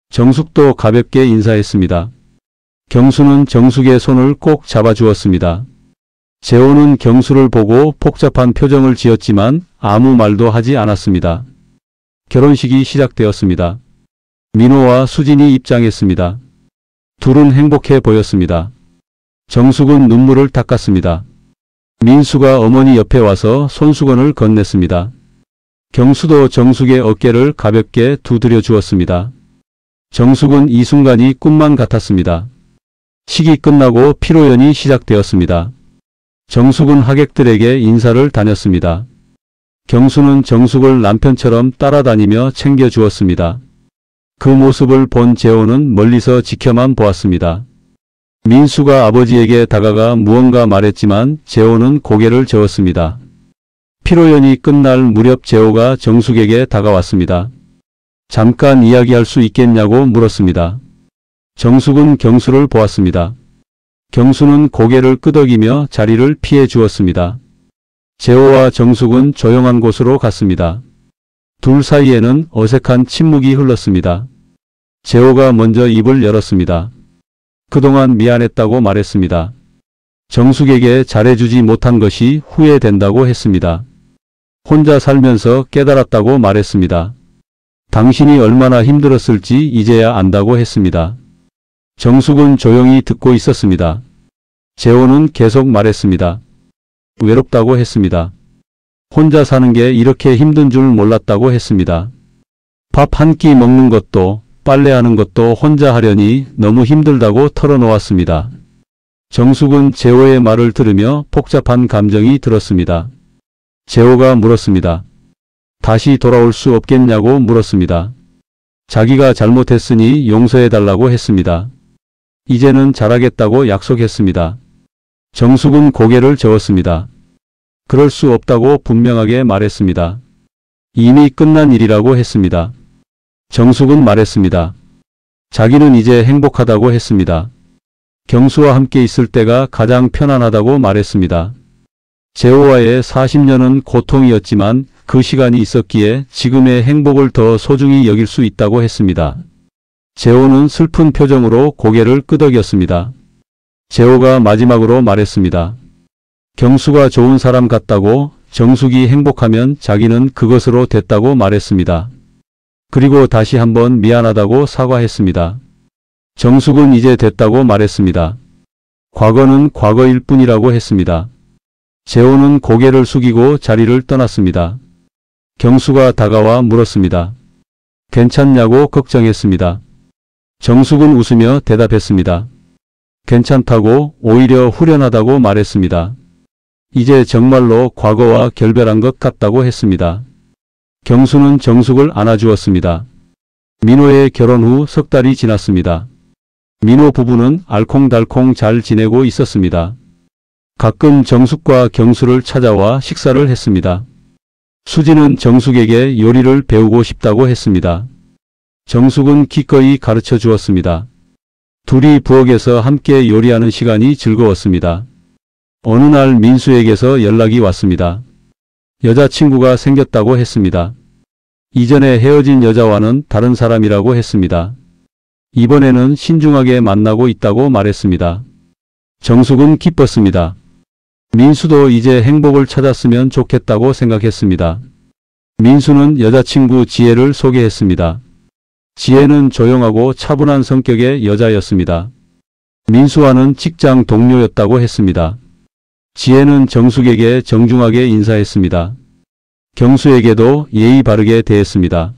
S1: 정숙도 가볍게 인사했습니다. 경수는 정숙의 손을 꼭 잡아주었습니다. 재호는 경수를 보고 복잡한 표정을 지었지만 아무 말도 하지 않았습니다. 결혼식이 시작되었습니다. 민호와 수진이 입장했습니다. 둘은 행복해 보였습니다. 정숙은 눈물을 닦았습니다. 민수가 어머니 옆에 와서 손수건을 건넸습니다. 경수도 정숙의 어깨를 가볍게 두드려 주었습니다. 정숙은 이 순간이 꿈만 같았습니다. 식이 끝나고 피로연이 시작되었습니다. 정숙은 하객들에게 인사를 다녔습니다. 경수는 정숙을 남편처럼 따라다니며 챙겨주었습니다. 그 모습을 본 재호는 멀리서 지켜만 보았습니다. 민수가 아버지에게 다가가 무언가 말했지만 재호는 고개를 저었습니다. 피로연이 끝날 무렵 재호가 정숙에게 다가왔습니다. 잠깐 이야기할 수 있겠냐고 물었습니다. 정숙은 경수를 보았습니다. 경수는 고개를 끄덕이며 자리를 피해 주었습니다. 재호와 정숙은 조용한 곳으로 갔습니다. 둘 사이에는 어색한 침묵이 흘렀습니다. 재호가 먼저 입을 열었습니다. 그동안 미안했다고 말했습니다. 정숙에게 잘해주지 못한 것이 후회된다고 했습니다. 혼자 살면서 깨달았다고 말했습니다. 당신이 얼마나 힘들었을지 이제야 안다고 했습니다. 정숙은 조용히 듣고 있었습니다. 재호는 계속 말했습니다. 외롭다고 했습니다. 혼자 사는 게 이렇게 힘든 줄 몰랐다고 했습니다. 밥 한 끼 먹는 것도 빨래하는 것도 혼자 하려니 너무 힘들다고 털어놓았습니다. 정숙은 재호의 말을 들으며 복잡한 감정이 들었습니다. 재호가 물었습니다. 다시 돌아올 수 없겠냐고 물었습니다. 자기가 잘못했으니 용서해달라고 했습니다. 이제는 잘하겠다고 약속했습니다. 정숙은 고개를 저었습니다. 그럴 수 없다고 분명하게 말했습니다. 이미 끝난 일이라고 했습니다. 정숙은 말했습니다. 자기는 이제 행복하다고 했습니다. 경수와 함께 있을 때가 가장 편안하다고 말했습니다. 재호와의 40년은 고통이었지만 그 시간이 있었기에 지금의 행복을 더 소중히 여길 수 있다고 했습니다. 재호는 슬픈 표정으로 고개를 끄덕였습니다. 재호가 마지막으로 말했습니다. 경수가 좋은 사람 같다고 정숙이 행복하면 자기는 그것으로 됐다고 말했습니다. 그리고 다시 한번 미안하다고 사과했습니다. 정숙은 이제 됐다고 말했습니다. 과거는 과거일 뿐이라고 했습니다. 재호는 고개를 숙이고 자리를 떠났습니다. 경수가 다가와 물었습니다. 괜찮냐고 걱정했습니다. 정숙은 웃으며 대답했습니다. 괜찮다고, 오히려 후련하다고 말했습니다. 이제 정말로 과거와 결별한 것 같다고 했습니다. 경수는 정숙을 안아주었습니다. 민호의 결혼 후 석 달이 지났습니다. 민호 부부는 알콩달콩 잘 지내고 있었습니다. 가끔 정숙과 경수를 찾아와 식사를 했습니다. 수지는 정숙에게 요리를 배우고 싶다고 했습니다. 정숙은 기꺼이 가르쳐 주었습니다. 둘이 부엌에서 함께 요리하는 시간이 즐거웠습니다. 어느 날 민수에게서 연락이 왔습니다. 여자친구가 생겼다고 했습니다. 이전에 헤어진 여자와는 다른 사람이라고 했습니다. 이번에는 신중하게 만나고 있다고 말했습니다. 정숙은 기뻤습니다. 민수도 이제 행복을 찾았으면 좋겠다고 생각했습니다. 민수는 여자친구 지혜를 소개했습니다. 지혜는 조용하고 차분한 성격의 여자였습니다. 민수와는 직장 동료였다고 했습니다. 지혜는 정숙에게 정중하게 인사했습니다. 경수에게도 예의 바르게 대했습니다.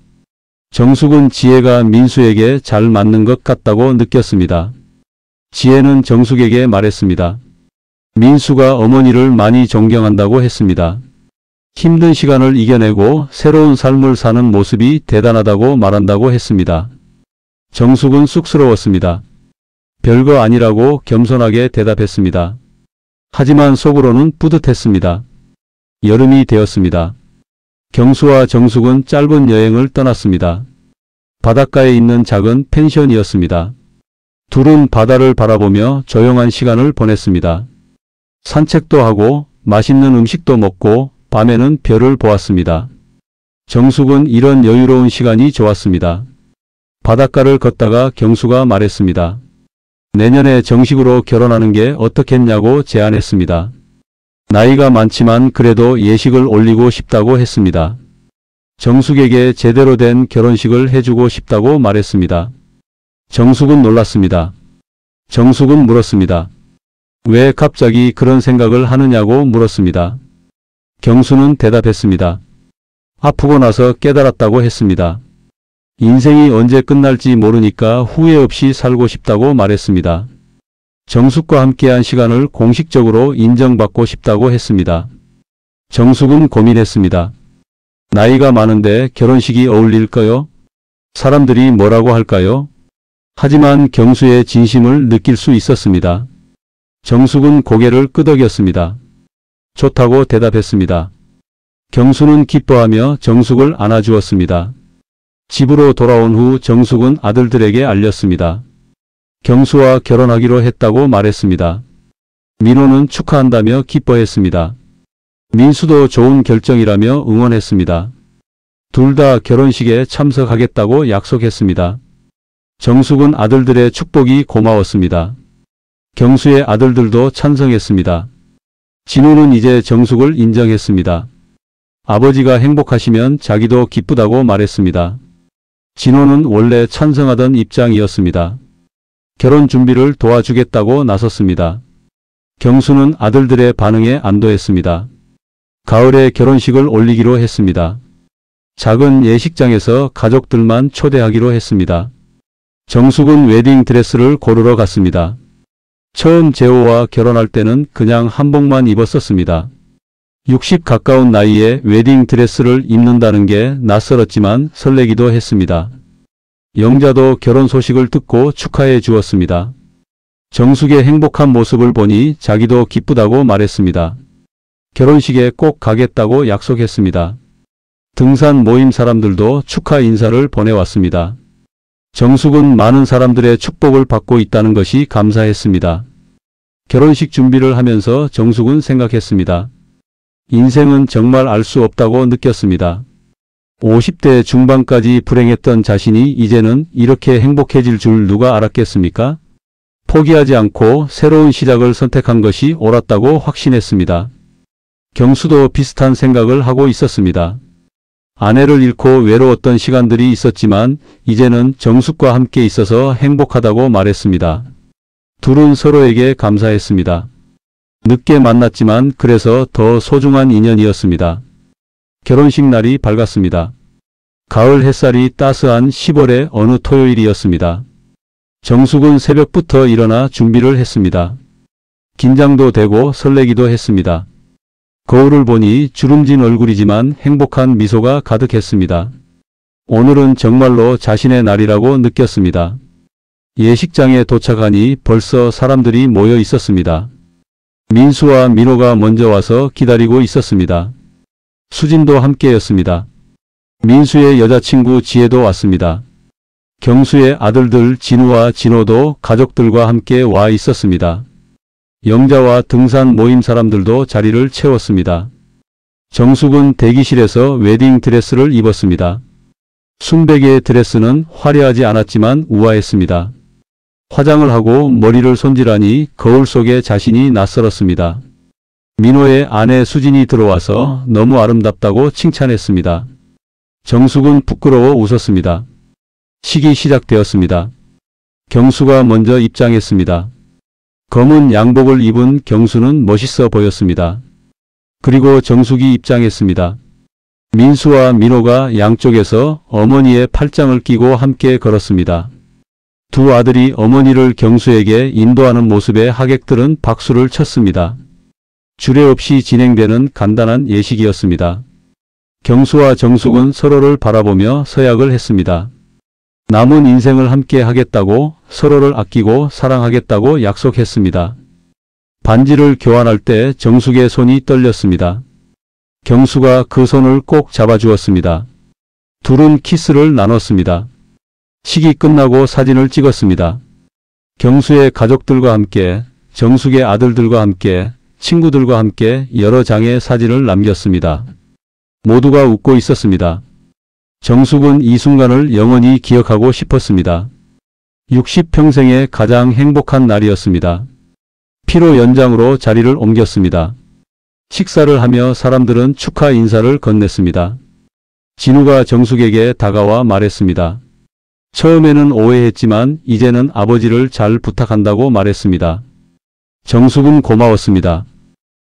S1: 정숙은 지혜가 민수에게 잘 맞는 것 같다고 느꼈습니다. 지혜는 정숙에게 말했습니다. 민수가 어머니를 많이 존경한다고 했습니다. 힘든 시간을 이겨내고 새로운 삶을 사는 모습이 대단하다고 말한다고 했습니다. 정숙은 쑥스러웠습니다. 별거 아니라고 겸손하게 대답했습니다. 하지만 속으로는 뿌듯했습니다. 여름이 되었습니다. 경수와 정숙은 짧은 여행을 떠났습니다. 바닷가에 있는 작은 펜션이었습니다. 둘은 바다를 바라보며 조용한 시간을 보냈습니다. 산책도 하고 맛있는 음식도 먹고 밤에는 별을 보았습니다. 정숙은 이런 여유로운 시간이 좋았습니다. 바닷가를 걷다가 경수가 말했습니다. 내년에 정식으로 결혼하는 게 어떻겠냐고 제안했습니다. 나이가 많지만 그래도 예식을 올리고 싶다고 했습니다. 정숙에게 제대로 된 결혼식을 해주고 싶다고 말했습니다. 정숙은 놀랐습니다. 정숙은 물었습니다. 왜 갑자기 그런 생각을 하느냐고 물었습니다. 경수는 대답했습니다. 아프고 나서 깨달았다고 했습니다. 인생이 언제 끝날지 모르니까 후회 없이 살고 싶다고 말했습니다. 정숙과 함께한 시간을 공식적으로 인정받고 싶다고 했습니다. 정숙은 고민했습니다. 나이가 많은데 결혼식이 어울릴까요? 사람들이 뭐라고 할까요? 하지만 경수의 진심을 느낄 수 있었습니다. 정숙은 고개를 끄덕였습니다. 좋다고 대답했습니다. 경수는 기뻐하며 정숙을 안아주었습니다. 집으로 돌아온 후 정숙은 아들들에게 알렸습니다. 경수와 결혼하기로 했다고 말했습니다. 민호는 축하한다며 기뻐했습니다. 민수도 좋은 결정이라며 응원했습니다. 둘 다 결혼식에 참석하겠다고 약속했습니다. 정숙은 아들들의 축복이 고마웠습니다. 경수의 아들들도 찬성했습니다. 진호는 이제 정숙을 인정했습니다. 아버지가 행복하시면 자기도 기쁘다고 말했습니다. 진호는 원래 찬성하던 입장이었습니다. 결혼 준비를 도와주겠다고 나섰습니다. 경수는 아들들의 반응에 안도했습니다. 가을에 결혼식을 올리기로 했습니다. 작은 예식장에서 가족들만 초대하기로 했습니다. 정숙은 웨딩 드레스를 고르러 갔습니다. 처음 재호와 결혼할 때는 그냥 한복만 입었었습니다. 60 가까운 나이에 웨딩 드레스를 입는다는 게 낯설었지만 설레기도 했습니다. 영자도 결혼 소식을 듣고 축하해 주었습니다. 정숙의 행복한 모습을 보니 자기도 기쁘다고 말했습니다. 결혼식에 꼭 가겠다고 약속했습니다. 등산 모임 사람들도 축하 인사를 보내왔습니다. 정숙은 많은 사람들의 축복을 받고 있다는 것이 감사했습니다. 결혼식 준비를 하면서 정숙은 생각했습니다. 인생은 정말 알 수 없다고 느꼈습니다. 50대 중반까지 불행했던 자신이 이제는 이렇게 행복해질 줄 누가 알았겠습니까? 포기하지 않고 새로운 시작을 선택한 것이 옳았다고 확신했습니다. 경수도 비슷한 생각을 하고 있었습니다. 아내를 잃고 외로웠던 시간들이 있었지만 이제는 정숙과 함께 있어서 행복하다고 말했습니다. 둘은 서로에게 감사했습니다. 늦게 만났지만 그래서 더 소중한 인연이었습니다. 결혼식 날이 밝았습니다. 가을 햇살이 따스한 10월의 어느 토요일이었습니다. 정숙은 새벽부터 일어나 준비를 했습니다. 긴장도 되고 설레기도 했습니다. 거울을 보니 주름진 얼굴이지만 행복한 미소가 가득했습니다. 오늘은 정말로 자신의 날이라고 느꼈습니다. 예식장에 도착하니 벌써 사람들이 모여 있었습니다. 민수와 민호가 먼저 와서 기다리고 있었습니다. 수진도 함께였습니다. 민수의 여자친구 지혜도 왔습니다. 경수의 아들들 진우와 진호도 가족들과 함께 와 있었습니다. 영자와 등산 모임 사람들도 자리를 채웠습니다. 정숙은 대기실에서 웨딩 드레스를 입었습니다. 순백의 드레스는 화려하지 않았지만 우아했습니다. 화장을 하고 머리를 손질하니 거울 속에 자신이 낯설었습니다. 민호의 아내 수진이 들어와서 너무 아름답다고 칭찬했습니다. 정숙은 부끄러워 웃었습니다. 식이 시작되었습니다. 경수가 먼저 입장했습니다. 검은 양복을 입은 경수는 멋있어 보였습니다. 그리고 정숙이 입장했습니다. 민수와 민호가 양쪽에서 어머니의 팔짱을 끼고 함께 걸었습니다. 두 아들이 어머니를 경수에게 인도하는 모습에 하객들은 박수를 쳤습니다. 주례 없이 진행되는 간단한 예식이었습니다. 경수와 정숙은 서로를 바라보며 서약을 했습니다. 남은 인생을 함께 하겠다고, 서로를 아끼고 사랑하겠다고 약속했습니다. 반지를 교환할 때 정숙의 손이 떨렸습니다. 경수가 그 손을 꼭 잡아주었습니다. 둘은 키스를 나눴습니다. 식이 끝나고 사진을 찍었습니다. 경수의 가족들과 함께, 정숙의 아들들과 함께, 친구들과 함께 여러 장의 사진을 남겼습니다. 모두가 웃고 있었습니다. 정숙은 이 순간을 영원히 기억하고 싶었습니다. 60평생의 가장 행복한 날이었습니다. 피로 연장으로 자리를 옮겼습니다. 식사를 하며 사람들은 축하 인사를 건넸습니다. 진우가 정숙에게 다가와 말했습니다. 처음에는 오해했지만 이제는 아버지를 잘 부탁한다고 말했습니다. 정숙은 고마웠습니다.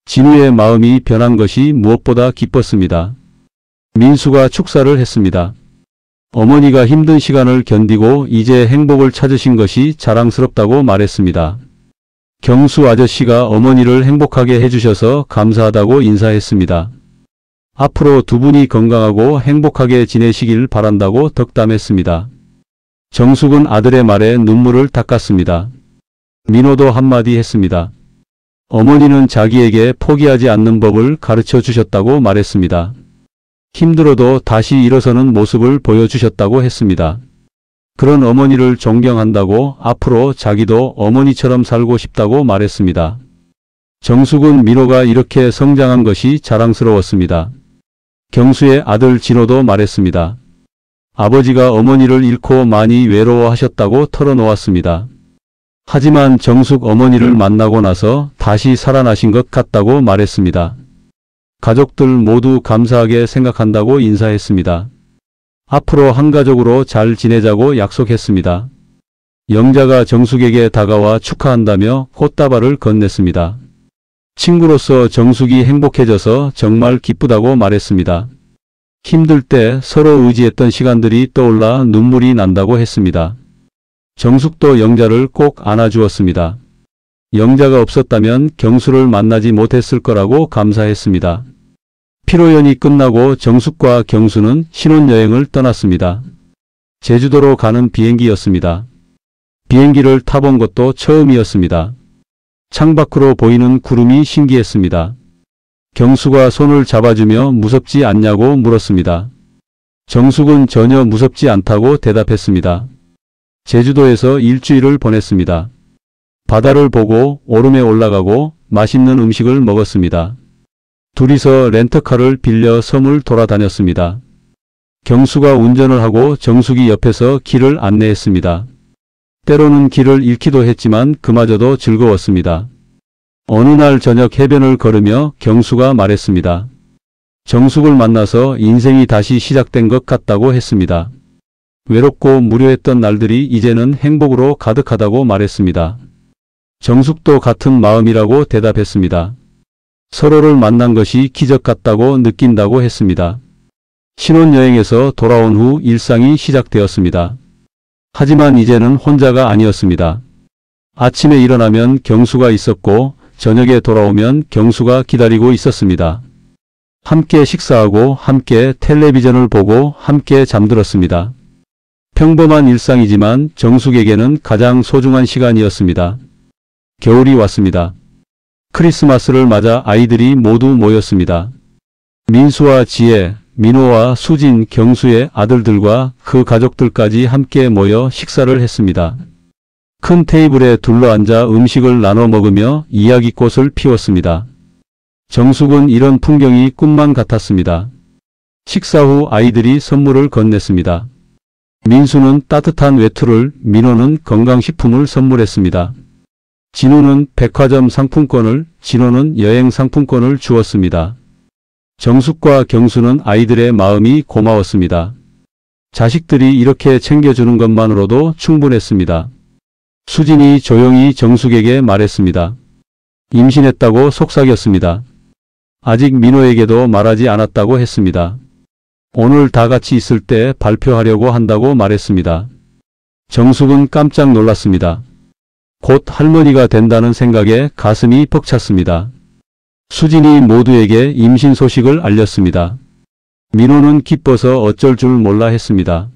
S1: 진우의 마음이 변한 것이 무엇보다 기뻤습니다. 민수가 축사를 했습니다. 어머니가 힘든 시간을 견디고 이제 행복을 찾으신 것이 자랑스럽다고 말했습니다. 경수 아저씨가 어머니를 행복하게 해주셔서 감사하다고 인사했습니다. 앞으로 두 분이 건강하고 행복하게 지내시길 바란다고 덕담했습니다. 정숙은 아들의 말에 눈물을 닦았습니다. 민호도 한마디 했습니다. 어머니는 자기에게 포기하지 않는 법을 가르쳐 주셨다고 말했습니다. 힘들어도 다시 일어서는 모습을 보여주셨다고 했습니다. 그런 어머니를 존경한다고 앞으로 자기도 어머니처럼 살고 싶다고 말했습니다. 정숙은 민호가 이렇게 성장한 것이 자랑스러웠습니다. 경수의 아들 진호도 말했습니다. 아버지가 어머니를 잃고 많이 외로워하셨다고 털어놓았습니다. 하지만 정숙 어머니를 만나고 나서 다시 살아나신 것 같다고 말했습니다. 가족들 모두 감사하게 생각한다고 인사했습니다. 앞으로 한 가족으로 잘 지내자고 약속했습니다. 영자가 정숙에게 다가와 축하한다며 꽃다발을 건넸습니다. 친구로서 정숙이 행복해져서 정말 기쁘다고 말했습니다. 힘들 때 서로 의지했던 시간들이 떠올라 눈물이 난다고 했습니다. 정숙도 영자를 꼭 안아주었습니다. 영자가 없었다면 경수를 만나지 못했을 거라고 감사했습니다. 피로연이 끝나고 정숙과 경수는 신혼여행을 떠났습니다. 제주도로 가는 비행기였습니다. 비행기를 타본 것도 처음이었습니다. 창밖으로 보이는 구름이 신기했습니다. 경수가 손을 잡아주며 무섭지 않냐고 물었습니다. 정숙은 전혀 무섭지 않다고 대답했습니다. 제주도에서 일주일을 보냈습니다. 바다를 보고 오름에 올라가고 맛있는 음식을 먹었습니다. 둘이서 렌터카를 빌려 섬을 돌아다녔습니다. 경수가 운전을 하고 정숙이 옆에서 길을 안내했습니다. 때로는 길을 잃기도 했지만 그마저도 즐거웠습니다. 어느 날 저녁 해변을 걸으며 경수가 말했습니다. 정숙을 만나서 인생이 다시 시작된 것 같다고 했습니다. 외롭고 무료했던 날들이 이제는 행복으로 가득하다고 말했습니다. 정숙도 같은 마음이라고 대답했습니다. 서로를 만난 것이 기적 같다고 느낀다고 했습니다. 신혼여행에서 돌아온 후 일상이 시작되었습니다. 하지만 이제는 혼자가 아니었습니다. 아침에 일어나면 경수가 있었고 저녁에 돌아오면 경수가 기다리고 있었습니다. 함께 식사하고 함께 텔레비전을 보고 함께 잠들었습니다. 평범한 일상이지만 정숙에게는 가장 소중한 시간이었습니다. 겨울이 왔습니다. 크리스마스를 맞아 아이들이 모두 모였습니다. 민수와 지혜, 민호와 수진, 경수의 아들들과 그 가족들까지 함께 모여 식사를 했습니다. 큰 테이블에 둘러앉아 음식을 나눠 먹으며 이야기꽃을 피웠습니다. 정숙은 이런 풍경이 꿈만 같았습니다. 식사 후 아이들이 선물을 건넸습니다. 민수는 따뜻한 외투를, 민호는 건강식품을 선물했습니다. 진우는 백화점 상품권을, 진호는 여행 상품권을 주었습니다. 정숙과 경수는 아이들의 마음이 고마웠습니다. 자식들이 이렇게 챙겨주는 것만으로도 충분했습니다. 수진이 조용히 정숙에게 말했습니다. 임신했다고 속삭였습니다. 아직 민호에게도 말하지 않았다고 했습니다. 오늘 다 같이 있을 때 발표하려고 한다고 말했습니다. 정숙은 깜짝 놀랐습니다. 곧 할머니가 된다는 생각에 가슴이 벅찼습니다. 수진이 모두에게 임신 소식을 알렸습니다. 민호는 기뻐서 어쩔 줄 몰라 했습니다.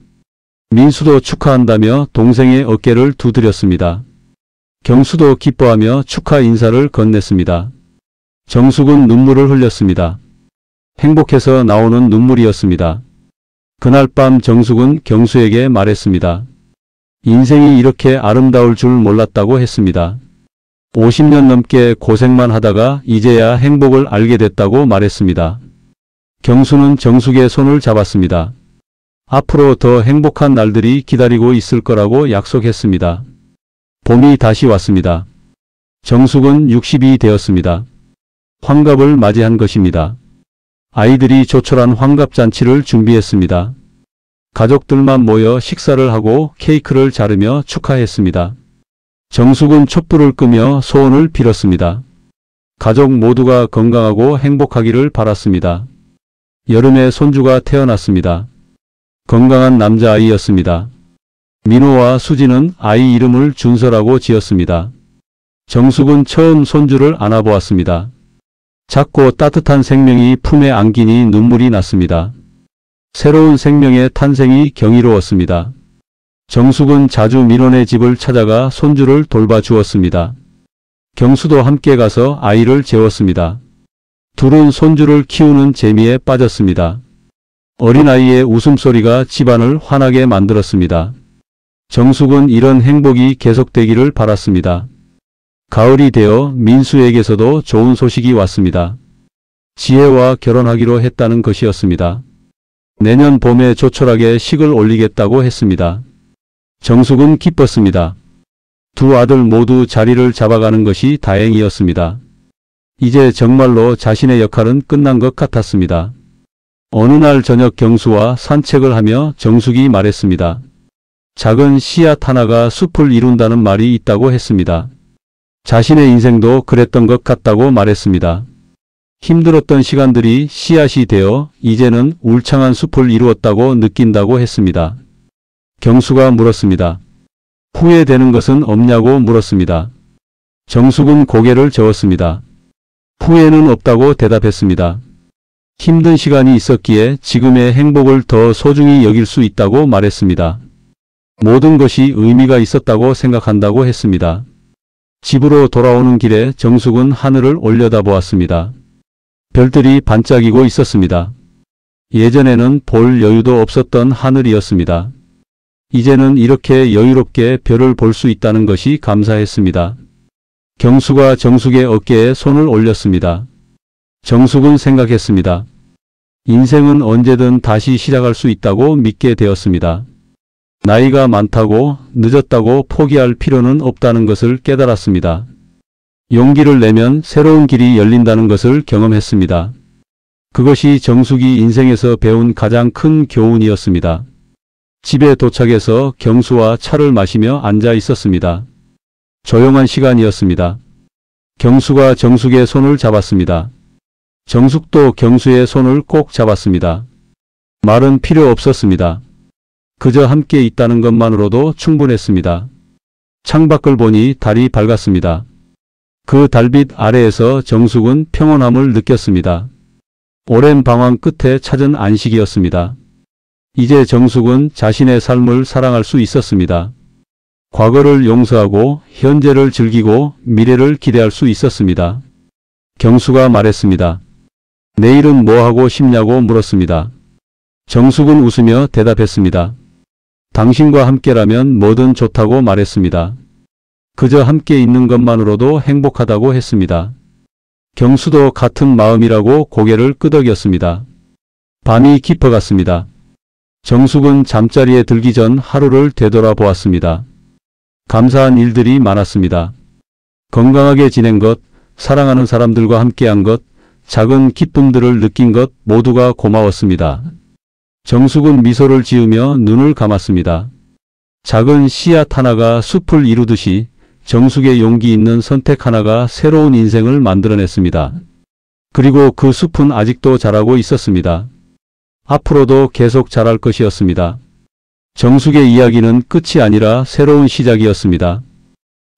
S1: 민수도 축하한다며 동생의 어깨를 두드렸습니다. 경수도 기뻐하며 축하 인사를 건넸습니다. 정숙은 눈물을 흘렸습니다. 행복해서 나오는 눈물이었습니다. 그날 밤 정숙은 경수에게 말했습니다. 인생이 이렇게 아름다울 줄 몰랐다고 했습니다. 50년 넘게 고생만 하다가 이제야 행복을 알게 됐다고 말했습니다. 경수는 정숙의 손을 잡았습니다. 앞으로 더 행복한 날들이 기다리고 있을 거라고 약속했습니다. 봄이 다시 왔습니다. 정숙은 60이 되었습니다. 환갑을 맞이한 것입니다. 아이들이 조촐한 환갑잔치를 준비했습니다. 가족들만 모여 식사를 하고 케이크를 자르며 축하했습니다. 정숙은 촛불을 끄며 소원을 빌었습니다. 가족 모두가 건강하고 행복하기를 바랐습니다. 여름에 손주가 태어났습니다. 건강한 남자아이였습니다. 민호와 수진은 아이 이름을 준서라고 지었습니다. 정숙은 처음 손주를 안아보았습니다. 작고 따뜻한 생명이 품에 안기니 눈물이 났습니다. 새로운 생명의 탄생이 경이로웠습니다. 정숙은 자주 민호네 집을 찾아가 손주를 돌봐주었습니다. 경수도 함께 가서 아이를 재웠습니다. 둘은 손주를 키우는 재미에 빠졌습니다. 어린아이의 웃음소리가 집안을 환하게 만들었습니다. 정숙은 이런 행복이 계속되기를 바랐습니다. 가을이 되어 민수에게서도 좋은 소식이 왔습니다. 지혜와 결혼하기로 했다는 것이었습니다. 내년 봄에 조촐하게 식을 올리겠다고 했습니다. 정숙은 기뻤습니다. 두 아들 모두 자리를 잡아가는 것이 다행이었습니다. 이제 정말로 자신의 역할은 끝난 것 같았습니다. 어느 날 저녁 경수와 산책을 하며 정숙이 말했습니다. 작은 씨앗 하나가 숲을 이룬다는 말이 있다고 했습니다. 자신의 인생도 그랬던 것 같다고 말했습니다. 힘들었던 시간들이 씨앗이 되어 이제는 울창한 숲을 이루었다고 느낀다고 했습니다. 경수가 물었습니다. 후회되는 것은 없냐고 물었습니다. 정숙은 고개를 저었습니다. 후회는 없다고 대답했습니다. 힘든 시간이 있었기에 지금의 행복을 더 소중히 여길 수 있다고 말했습니다. 모든 것이 의미가 있었다고 생각한다고 했습니다. 집으로 돌아오는 길에 정숙은 하늘을 올려다보았습니다. 별들이 반짝이고 있었습니다. 예전에는 볼 여유도 없었던 하늘이었습니다. 이제는 이렇게 여유롭게 별을 볼 수 있다는 것이 감사했습니다. 경수가 정숙의 어깨에 손을 올렸습니다. 정숙은 생각했습니다. 인생은 언제든 다시 시작할 수 있다고 믿게 되었습니다. 나이가 많다고 늦었다고 포기할 필요는 없다는 것을 깨달았습니다. 용기를 내면 새로운 길이 열린다는 것을 경험했습니다. 그것이 정숙이 인생에서 배운 가장 큰 교훈이었습니다. 집에 도착해서 경수와 차를 마시며 앉아 있었습니다. 조용한 시간이었습니다. 경수가 정숙의 손을 잡았습니다. 정숙도 경수의 손을 꼭 잡았습니다. 말은 필요 없었습니다. 그저 함께 있다는 것만으로도 충분했습니다. 창밖을 보니 달이 밝았습니다. 그 달빛 아래에서 정숙은 평온함을 느꼈습니다. 오랜 방황 끝에 찾은 안식이었습니다. 이제 정숙은 자신의 삶을 사랑할 수 있었습니다. 과거를 용서하고 현재를 즐기고 미래를 기대할 수 있었습니다. 경수가 말했습니다. 내일은 뭐 하고 싶냐고 물었습니다. 정숙은 웃으며 대답했습니다. 당신과 함께라면 뭐든 좋다고 말했습니다. 그저 함께 있는 것만으로도 행복하다고 했습니다. 경수도 같은 마음이라고 고개를 끄덕였습니다. 밤이 깊어갔습니다. 정숙은 잠자리에 들기 전 하루를 되돌아보았습니다. 감사한 일들이 많았습니다. 건강하게 지낸 것, 사랑하는 사람들과 함께한 것, 작은 기쁨들을 느낀 것 모두가 고마웠습니다. 정숙은 미소를 지으며 눈을 감았습니다. 작은 씨앗 하나가 숲을 이루듯이 정숙의 용기 있는 선택 하나가 새로운 인생을 만들어냈습니다. 그리고 그 숲은 아직도 자라고 있었습니다. 앞으로도 계속 자랄 것이었습니다. 정숙의 이야기는 끝이 아니라 새로운 시작이었습니다.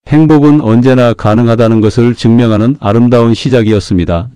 S1: 행복은 언제나 가능하다는 것을 증명하는 아름다운 시작이었습니다.